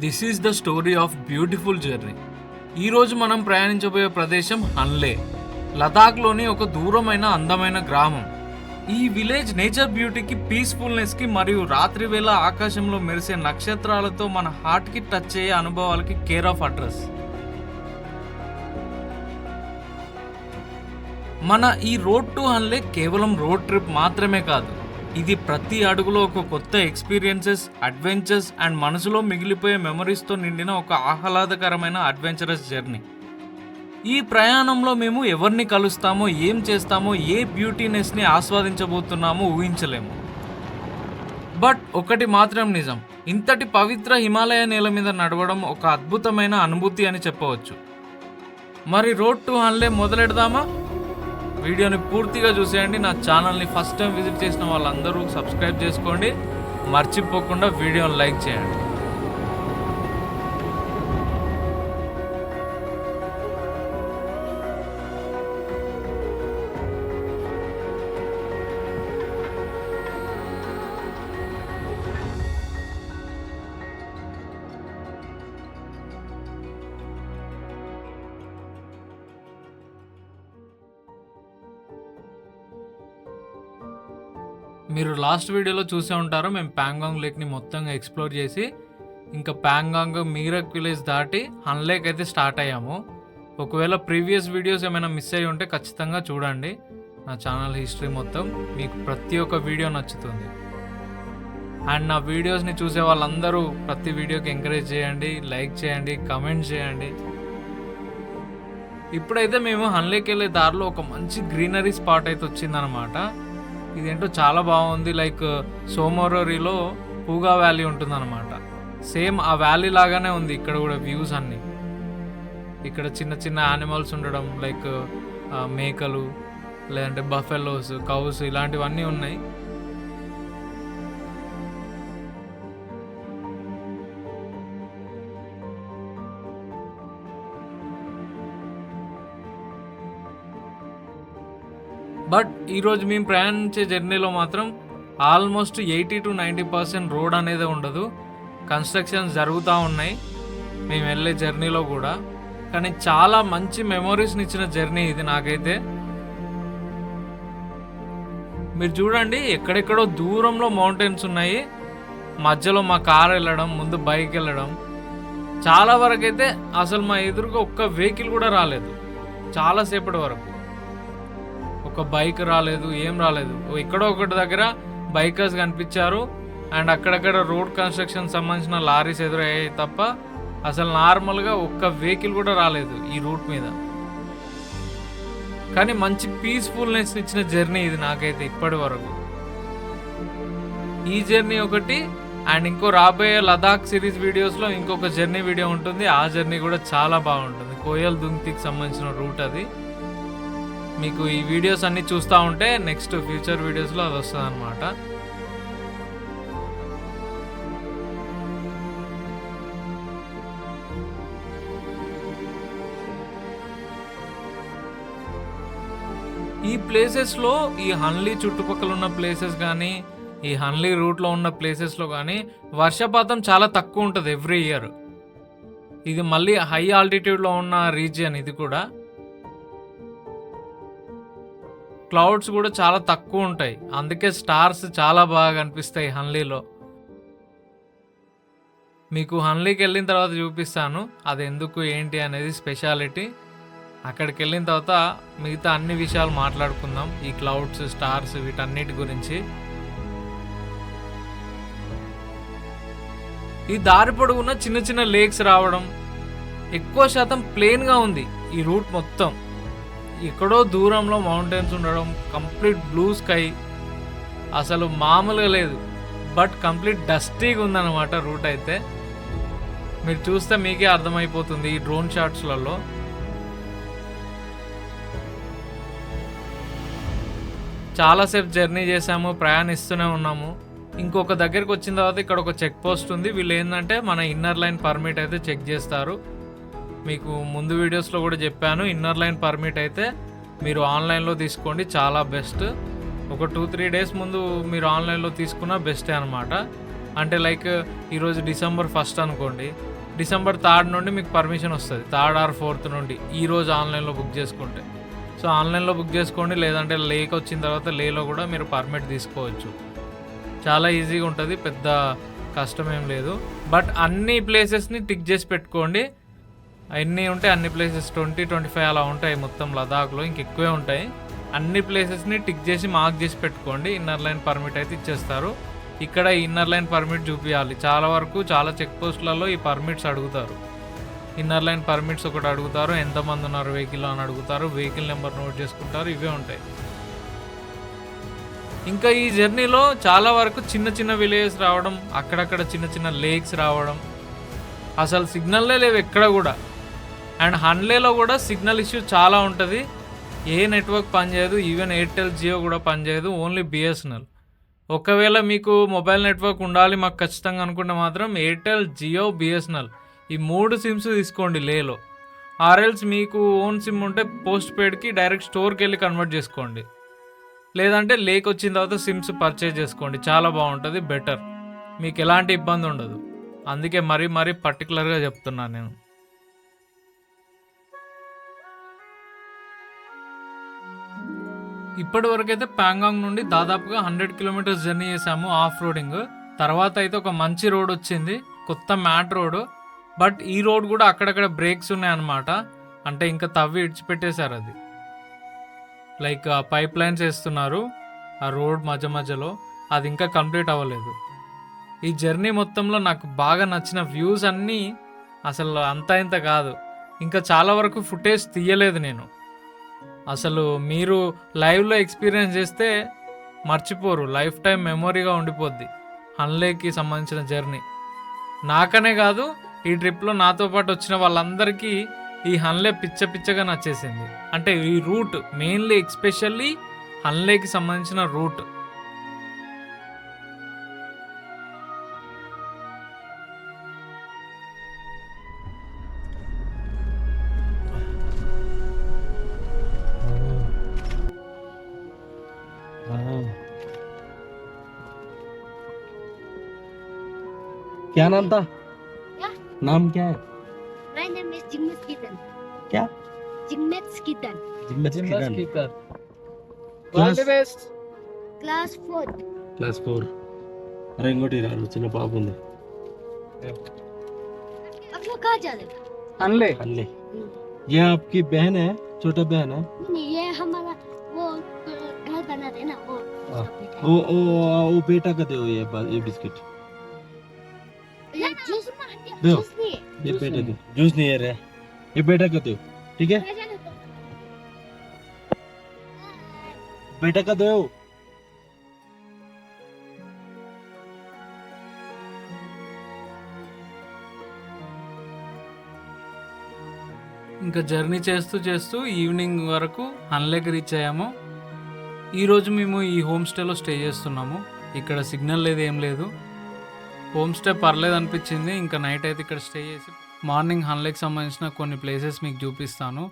This is the story of beautiful journey. ఈరోజు మనం ప్రయాణించబోయే ప్రదేశం హన్లే, లదాఖ్లోని ఒక దూరమైన అందమైన గ్రామం. ఈ విలేజ్ నేచర్ బ్యూటీకి, పీస్ఫుల్నెస్కి మరియు రాత్రి వేళ ఆకాశంలో మెరిసే నక్షత్రాలతో మన హార్ట్కి టచ్ అయ్యే అనుభవాలకి కేర్ ఆఫ్ అడ్రస్. మన ఈ రోడ్ టు హన్లే కేవలం రోడ్ ట్రిప్ మాత్రమే కాదు, ఇది ప్రతి అడుగులో ఒక కొత్త ఎక్స్పీరియన్సెస్, అడ్వెంచర్స్ అండ్ మనసులో మిగిలిపోయే మెమరీస్తో నిండిన ఒక ఆహ్లాదకరమైన అడ్వెంచరస్ జర్నీ. ఈ ప్రయాణంలో మేము ఎవరిని కలుస్తామో, ఏం చేస్తామో, ఏ బ్యూటీనెస్ని ఆస్వాదించబోతున్నామో ఊహించలేము. బట్ ఒకటి మాత్రం నిజం, ఇంతటి పవిత్ర హిమాలయ నేల మీద నడవడం ఒక అద్భుతమైన అనుభూతి అని చెప్పవచ్చు. మరి రోడ్ టు హన్లే మొదలెడదామా? వీడియోని పూర్తిగా చూసేయండి. నా ఛానల్ని ఫస్ట్ టైం విజిట్ చేసిన వాళ్ళందరూ సబ్స్క్రైబ్ చేసుకోండి, మర్చిపోకుండా వీడియోని లైక్ చేయండి. మీరు లాస్ట్ వీడియోలో చూసే ఉంటారు, మేము ప్యాంగాంగ్ లేక్ని మొత్తంగా ఎక్స్ప్లోర్ చేసి ఇంకా ప్యాంగాంగ్ మీరక్ విలేజ్ దాటి హన్లేక్ అయితే స్టార్ట్ అయ్యాము. ఒకవేళ ప్రీవియస్ వీడియోస్ ఏమైనా మిస్ అయ్యి ఉంటే ఖచ్చితంగా చూడండి. నా ఛానల్ హిస్టరీ మొత్తం మీకు ప్రతి ఒక్క వీడియో నచ్చుతుంది. అండ్ నా వీడియోస్ని చూసే వాళ్ళందరూ ప్రతి వీడియోకి ఎంకరేజ్ చేయండి, లైక్ చేయండి, కమెంట్ చేయండి. ఇప్పుడైతే మేము హన్లేక్ వెళ్ళే దారిలో ఒక మంచి గ్రీనరీ స్పాట్ అయితే వచ్చిందనమాట. ఇదేంటో చాలా బాగుంది. లైక్ సోమోరోరిలో పూగా వ్యాలీ ఉంటుందన్నమాట. సేమ్ ఆ వ్యాలీ లాగానే ఉంది ఇక్కడ కూడా వ్యూస్ అన్నీ. ఇక్కడ చిన్న చిన్న యానిమల్స్ ఉండడం, లైక్ మేకలు, లేదంటే బఫెలోస్, కౌస్ ఇలాంటివన్నీ ఉన్నాయి. బట్ ఈరోజు మేము ప్రయాణించే జర్నీలో మాత్రం ఆల్మోస్ట్ 80 to 90% రోడ్ అనేది ఉండదు. కన్స్ట్రక్షన్స్ జరుగుతూ ఉన్నాయి మేము వెళ్ళే జర్నీలో కూడా. కానీ చాలా మంచి మెమొరీస్ని ఇచ్చిన జర్నీ ఇది నాకైతే. మీరు చూడండి, ఎక్కడెక్కడో దూరంలో మౌంటైన్స్ ఉన్నాయి, మధ్యలో మా కార్ వెళ్ళడం, ముందు బైక్ వెళ్ళడం. చాలా వరకు అయితే అసలు మా ఎదురుగా ఒక్క వెహికల్ కూడా రాలేదు చాలాసేపటి వరకు. ఒక బైక్ రాలేదు, ఏం రాలేదు. ఎక్కడో ఒకటి దగ్గర బైకర్స్ కనిపించారు అండ్ అక్కడక్కడ రోడ్ కన్స్ట్రక్షన్ సంబంధించిన లారీస్ ఎదురయ్యాయి తప్ప అసలు నార్మల్గా ఒక్క వెహికల్ కూడా రాలేదు ఈ రూట్ మీద. కానీ మంచి పీస్ఫుల్నెస్ ఇచ్చిన జర్నీ ఇది నాకైతే ఇప్పటి వరకు. ఈ జర్నీ ఒకటి, అండ్ ఇంకో రాబోయే లదాఖ్ సిరీస్ వీడియోస్లో ఇంకొక జర్నీ వీడియో ఉంటుంది. ఆ జర్నీ కూడా చాలా బాగుంటుంది. కోయల్ దుంగ్తికి సంబంధించిన రూట్ అది. మీకు ఈ వీడియోస్ అన్నీ చూస్తూ ఉంటే నెక్స్ట్ ఫ్యూచర్ వీడియోస్లో అది వస్తుంది అన్నమాట. ఈ ప్లేసెస్లో, ఈ హన్లీ చుట్టుపక్కల ఉన్న ప్లేసెస్ కానీ, ఈ హన్లీ రూట్లో ఉన్న ప్లేసెస్లో కానీ వర్షపాతం చాలా తక్కువ ఉంటుంది ఎవ్రీ ఇయర్. ఇది మళ్ళీ హై ఆల్టిట్యూడ్లో ఉన్న రీజియన్ ఇది కూడా. క్లౌడ్స్ కూడా చాలా తక్కువ ఉంటాయి, అందుకే స్టార్స్ చాలా బాగా కనిపిస్తాయి హన్లీలో. మీకు హన్లీకి వెళ్ళిన తర్వాత చూపిస్తాను అది ఎందుకు ఏంటి అనేది స్పెషాలిటీ. అక్కడికి వెళ్ళిన తర్వాత మిగతా అన్ని విషయాలు మాట్లాడుకుందాం, ఈ క్లౌడ్స్, స్టార్స్ వీటన్నిటి గురించి. ఈ దారి పొడవున చిన్న చిన్న లేక్స్ రావడం, ఎక్కువ శాతం ప్లెయిన్గా ఉంది ఈ రూట్ మొత్తం. ఎక్కడో దూరంలో మౌంటైన్స్ ఉండడం, కంప్లీట్ బ్లూ స్కై, అసలు మామూలుగా లేదు. బట్ కంప్లీట్ డస్టీగా ఉందన్నమాట రూట్ అయితే. మీరు చూస్తే మీకే అర్థమైపోతుంది ఈ డ్రోన్ షాట్స్లలో. చాలాసేపు జర్నీ చేసాము, ప్రయాణిస్తూనే ఉన్నాము. ఇంకొక దగ్గరికి వచ్చిన తర్వాత ఇక్కడ ఒక చెక్ పోస్ట్ ఉంది. వీళ్ళు ఏంటంటే మన ఇన్నర్ లైన్ పర్మిట్ అయితే చెక్ చేస్తారు. మీకు ముందు వీడియోస్లో కూడా చెప్పాను, ఇన్నర్ లైన్ పర్మిట్ అయితే మీరు ఆన్లైన్లో తీసుకోండి, చాలా బెస్ట్. ఒక 2-3 డేస్ ముందు మీరు ఆన్లైన్లో తీసుకున్న బెస్టే అనమాట. అంటే లైక్ ఈరోజు డిసెంబర్ 1 అనుకోండి, డిసెంబర్ 3 నుండి మీకు పర్మిషన్ వస్తుంది, 3 or 4 నుండి ఈరోజు ఆన్లైన్లో బుక్ చేసుకుంటే. సో ఆన్లైన్లో బుక్ చేసుకోండి, లేదంటే లేక్ వచ్చిన తర్వాత లేలో కూడా మీరు పర్మిట్ తీసుకోవచ్చు. చాలా ఈజీగా ఉంటుంది, పెద్ద కష్టమేం లేదు. బట్ అన్ని ప్లేసెస్ని టిక్ చేసి పెట్టుకోండి. ఎన్ని ఉంటాయి అన్ని ప్లేసెస్ 20-25 అలా ఉంటాయి మొత్తం లదాఖ్లో, ఇంకెక్కువే ఉంటాయి. అన్ని ప్లేసెస్ని టిక్ చేసి మార్క్ చేసి పెట్టుకోండి. ఇన్నర్ లైన్ పర్మిట్ అయితే ఇచ్చేస్తారు. ఇక్కడ ఇన్నర్ లైన్ పర్మిట్ చూపించాలి. చాలా వరకు చాలా చెక్ పోస్టులలో ఈ పర్మిట్స్ అడుగుతారు. ఇన్నర్ లైన్ పర్మిట్స్ ఒకటి అడుగుతారు, ఎంతమంది ఉన్నారు వెహికల్లో అని అడుగుతారు, వెహికల్ నెంబర్ నోట్ చేసుకుంటారు, ఇవే ఉంటాయి. ఇంకా ఈ జర్నీలో చాలా వరకు చిన్న చిన్న విలేజెస్ రావడం, అక్కడక్కడ చిన్న చిన్న లేక్స్ రావడం, అసలు సిగ్నల్లే లేవు ఎక్కడ కూడా. అండ్ హన్లేలో కూడా సిగ్నల్ ఇష్యూ చాలా ఉంటుంది. ఏ నెట్వర్క్ పనిచేయదు, ఈవెన్ ఎయిర్టెల్ జియో కూడా పనిచేయదు, ఓన్లీ బిఎస్ఎన్ఎల్. ఒకవేళ మీకు మొబైల్ నెట్వర్క్ ఉండాలి మాకు ఖచ్చితంగా అనుకుంటే మాత్రం ఎయిర్టెల్, జియో, బిఎస్ఎన్ఎల్ ఈ 3 సిమ్స్ తీసుకోండి లేలో. ఆర్ఎల్స్ మీకు ఓన్ సిమ్ ఉంటే పోస్ట్ పెయిడ్కి డైరెక్ట్ స్టోర్కి వెళ్ళి కన్వర్ట్ చేసుకోండి, లేదంటే లేక్ వచ్చిన తర్వాత సిమ్స్ పర్చేజ్ చేసుకోండి. చాలా బాగుంటుంది, బెటర్, మీకు ఎలాంటి ఇబ్బంది ఉండదు. అందుకే మరీ పర్టికులర్గా చెప్తున్నాను నేను. ఇప్పటి వరకు అయితే ప్యాంగాంగ్ నుండి దాదాపుగా 100 కిలోమీటర్స్ జర్నీ చేసాము ఆఫ్ రోడింగ్. తర్వాత అయితే ఒక మంచి రోడ్ వచ్చింది, కొత్త మ్యాట్ రోడ్. బట్ ఈ రోడ్ కూడా అక్కడక్కడ బ్రేక్స్ ఉన్నాయన్నమాట, అంటే ఇంకా తవ్వి ఇడిచిపెట్టేశారు అది. లైక్ పైప్ లైన్స్ వేస్తున్నారు ఆ రోడ్ మధ్యలో, అది ఇంకా కంప్లీట్ అవ్వలేదు. ఈ జర్నీ మొత్తంలో నాకు బాగా నచ్చిన వ్యూస్ అన్నీ అసలు అంత ఇంత కాదు. ఇంకా చాలా వరకు ఫుటేజ్ తీయలేదు నేను. అసలు మీరు లైవ్లో ఎక్స్పీరియన్స్ చేస్తే మర్చిపోరు, లైఫ్ టైం మెమొరీగా ఉండిపోద్ది హన్లేకి సంబంధించిన జర్నీ. నాకనే కాదు, ఈ ట్రిప్లో నాతో పాటు వచ్చిన వాళ్ళందరికీ ఈ హన్లే పిచ్చగా నచ్చేసింది. అంటే ఈ రూట్ మెయిన్లీ ఎస్పెషల్లీ హన్లేకి సంబంధించిన రూట్. क्या नाम था? क्या? नाम क्या है? My name is Jigmesh Kitan. क्या? Jigmesh Kitan. जिम्मेदार Class 4. క్లాస్ 4. అరే ఇంకోటి రాడు, చిన్న పాప ఉంది. अब वो कहाँ जा रहे हैं? अनले ये आपकी बहन है, छोटा बहन है. नहीं, ये हमारा वो घर बना रहे ना, वो हाँ। उसका बेटा है। वो बेटा का दो ये बिस्किट. ये जूस दो. जूस नहीं है। ये बेटा का जूस नहीं है रे, ये बेटा का दो, ठीक है? ले जाने दो। बेटा का दो. ఇంకా జర్నీ చేస్తూ ఈవినింగ్ వరకు హన్లేకి రీచ్ అయ్యాము. ఈరోజు మేము ఈ హోమ్ స్టేలో స్టే చేస్తున్నాము. ఇక్కడ సిగ్నల్ లేదు, ఏం లేదు. హోమ్ స్టే పర్లేదు అనిపించింది. ఇంకా నైట్ అయితే ఇక్కడ స్టే చేసి మార్నింగ్ హన్లేకి సంబంధించిన కొన్ని ప్లేసెస్ మీకు చూపిస్తాను.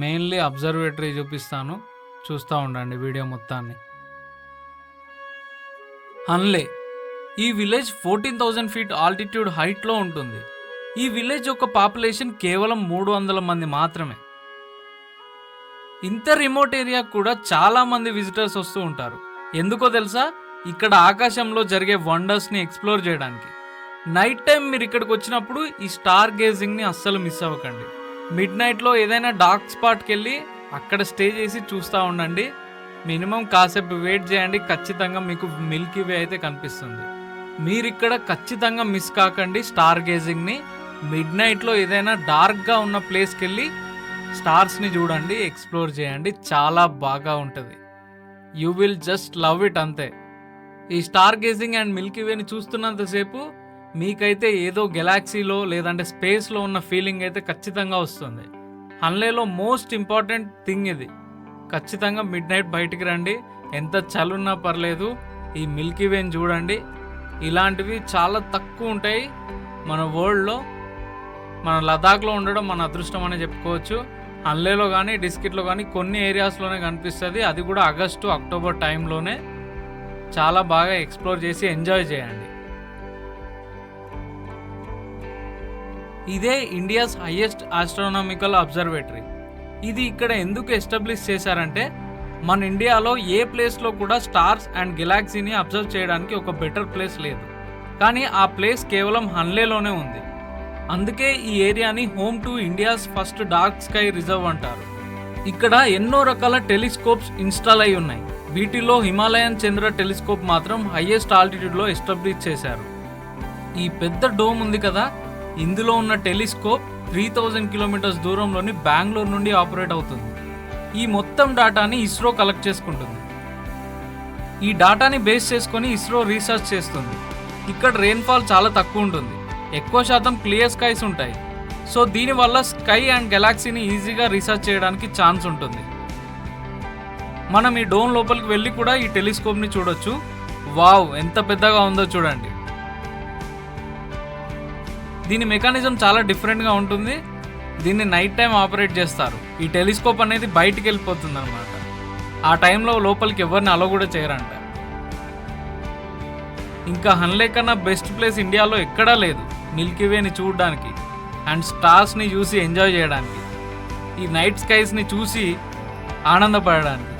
మెయిన్లీ అబ్జర్వేటరీ చూపిస్తాను, చూస్తూ ఉండండి వీడియో మొత్తాన్ని. హన్లే ఈ విలేజ్ 14,000 feet ఆల్టిట్యూడ్ హైట్లో ఉంటుంది. ఈ విలేజ్ యొక్క పాపులేషన్ కేవలం 300 మంది మాత్రమే. ఇంత రిమోట్ ఏరియా కూడా చాలా మంది విజిటర్స్ వస్తూ ఉంటారు. ఎందుకో తెలుసా? ఇక్కడ ఆకాశంలో జరిగే వండర్స్ని ఎక్స్ప్లోర్ చేయడానికి. నైట్ టైం మీరు ఇక్కడికి వచ్చినప్పుడు ఈ స్టార్ గేజింగ్ని అస్సలు మిస్ అవ్వకండి. మిడ్ నైట్లో ఏదైనా డార్క్ స్పాట్కి వెళ్ళి అక్కడ స్టే చేసి చూస్తూ ఉండండి. మినిమం కాసేపు వెయిట్ చేయండి, ఖచ్చితంగా మీకు మిల్కీ వే అయితే కనిపిస్తుంది. మీరు ఇక్కడ ఖచ్చితంగా మిస్ కాకండి స్టార్ గేజింగ్ని. మిడ్ నైట్లో ఏదైనా డార్క్గా ఉన్న ప్లేస్కి వెళ్ళి స్టార్స్ని చూడండి, ఎక్స్ప్లోర్ చేయండి, చాలా బాగా ఉంటుంది. You will just love it అంతే. ఈ స్టార్ గేజింగ్ అండ్ మిల్కీ వేని చూస్తున్నంతసేపు మీకైతే ఏదో గెలాక్సీలో లేదంటే స్పేస్లో ఉన్న ఫీలింగ్ అయితే ఖచ్చితంగా వస్తుంది. హన్లేలో మోస్ట్ ఇంపార్టెంట్ థింగ్ ఇది. ఖచ్చితంగా మిడ్ నైట్ బయటికి రండి, ఎంత చలున్నా పర్లేదు, ఈ మిల్కీ వేని చూడండి. ఇలాంటివి చాలా తక్కువ ఉంటాయి మన వరల్డ్లో. మన లదాఖ్లో ఉండడం మన అదృష్టం అనే చెప్పుకోవచ్చు. హన్లేలో కానీ డిస్కిట్లో కానీ కొన్ని ఏరియాస్లోనే కనిపిస్తుంది. అది కూడా ఆగస్టు అక్టోబర్ టైంలోనే. చాలా బాగా ఎక్స్ప్లోర్ చేసి ఎంజాయ్ చేయండి. ఇదే ఇండియాస్ హైయెస్ట్ ఆస్ట్రానామికల్ అబ్జర్వేటరీ. ఇది ఇక్కడ ఎందుకు ఎస్టాబ్లిష్ చేశారంటే మన ఇండియాలో ఏ ప్లేస్లో కూడా స్టార్స్ అండ్ గెలాక్సీని అబ్జర్వ్ చేయడానికి ఒక బెటర్ ప్లేస్ లేదు, కానీ ఆ ప్లేస్ కేవలం హన్లేలోనే ఉంది. అందుకే ఈ ఏరియాని home to India's first dark sky reserve అంటారు. ఇక్కడ ఎన్నో రకాల టెలిస్కోప్స్ ఇన్స్టాల్ అయి ఉన్నాయి. వీటిలో హిమాలయన్ చంద్ర టెలిస్కోప్ మాత్రం హైయెస్ట్ ఆల్టిట్యూడ్లో ఎస్టాబ్లిష్ చేశారు. ఈ పెద్ద డోమ్ ఉంది కదా, ఇందులో ఉన్న టెలిస్కోప్ 3000 కిలోమీటర్స్ దూరంలోని బెంగళూరు నుండి ఆపరేట్ అవుతుంది. ఈ మొత్తం డాటాని ఇస్రో కలెక్ట్ చేసుకుంటుంది. ఈ డాటాని బేస్ చేసుకొని ఇస్రో రీసెర్చ్ చేస్తుంది. ఇక్కడ రెయిన్ఫాల్ చాలా తక్కువ ఉంటుంది, ఎక్కువ శాతం క్లియర్ స్కైస్ ఉంటాయి. సో దీనివల్ల స్కై అండ్ గెలాక్సీని ఈజీగా రీసెర్చ్ చేయడానికి ఛాన్స్ ఉంటుంది. మనం ఈ డోమ్ లోపలికి వెళ్ళి కూడా ఈ టెలిస్కోప్ని చూడొచ్చు. వావ్, ఎంత పెద్దగా ఉందో చూడండి. దీని మెకానిజం చాలా డిఫరెంట్గా ఉంటుంది. దీన్ని నైట్ టైం ఆపరేట్ చేస్తారు. ఈ టెలిస్కోప్ అనేది బయటికి వెళ్ళిపోతుంది అనమాట. ఆ టైంలో లోపలికి ఎవరిని అలో కూడా చేయరంట. ఇంకా హన్లే కన్నా బెస్ట్ ప్లేస్ ఇండియాలో ఎక్కడా లేదు మిల్కీవేని చూడడానికి అండ్ స్టార్స్ని చూసి ఎంజాయ్ చేయడానికి, ఈ నైట్ స్కైస్ని చూసి ఆనందపడడానికి.